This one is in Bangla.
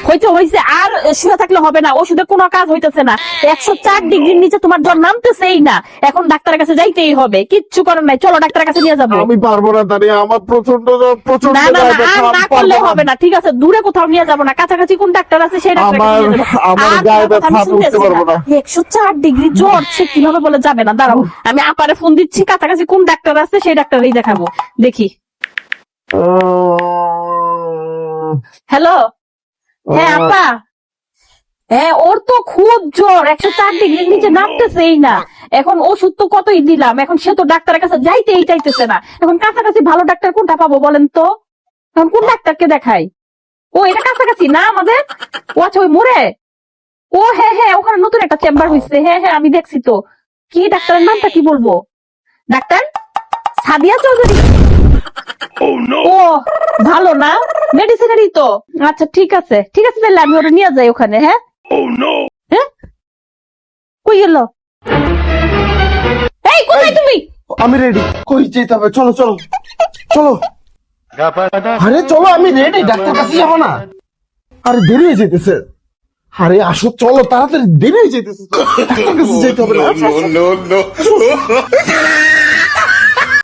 হইতে হইছে, আর শুয়ে থাকলে হবে না, ওষুধে কোনো কাজ হইতেছে না। 104 ডিগ্রির নিচে তোমার জ্বর নামতেছেই না, এখন ডাক্তারের কাছে যাইতেই হবে, কিচ্ছু করার নাই, চলো ডাক্তারের কাছে নিয়ে যাবো। আমি পারবো না তানিয়া, আমার প্রচন্ড না না না, আর না করলে হবে না, ঠিক আছে, দূরে কোথাও নিয়ে যাবো না, কাছাকাছি কোন ডাক্তার আছে সেই ডাক্তার। আমার গায়ে ব্যথা, বুঝতে পারবো না। 104 ডিগ্রি জ্বর, সে কিভাবে বলে যাবে না? দাঁড়াও, আমি আপারে ফোন দিচ্ছি, কাছাকাছি কোন ডাক্তার আছে সেই ডাক্তারই দেখাবো, দেখি। হ্যালো, হ্যাঁ আপা, হ্যাঁ ওর তো খুব জ্বর, 104 ডিগ্রির নিচে নামতেছেই না। এখন ওষুধ তো কতই দিলাম, এখন সে তো ডাক্তারের কাছে যাইতেই চাইতেছে না। এখন কাছাকাছি ভালো ডাক্তার কোনটা পাবো বলেন তো? এখন কোন ডাক্তারকে দেখাই? ও এটা কাছাকাছি না আমাদের? ও আচ্ছা, ওই মোড়ে। ও হ্যাঁ হ্যাঁ, ওখানে নতুন একটা চেম্বার হয়েছে, হ্যাঁ হ্যাঁ আমি দেখছি তো। কি ডাক্তারের নামটা কি বলবো? ডাক্তার সাদিয়া চৌধুরী। ও ভালো না, মেডিসিনারি তো। আচ্ছা ঠিক আছে ঠিক আছে, তাহলে আমি ওটা নিয়ে যাই ওখানে। হ্যাঁ হ্যাঁ, কই গেল? এই কোথায় তুমি? আমি রেডি, কই যেতে হবে? চলো চলো চলো। আরে চলো, আমি রেডি, ডাক্তার কাছে যাবো না? আরে দেরি হয়ে যেতেছে। আরে আসো, চলো তাড়াতাড়ি, দেরি হয়ে যেতেছে, ডাক্তার কাছে যেতে হবে না।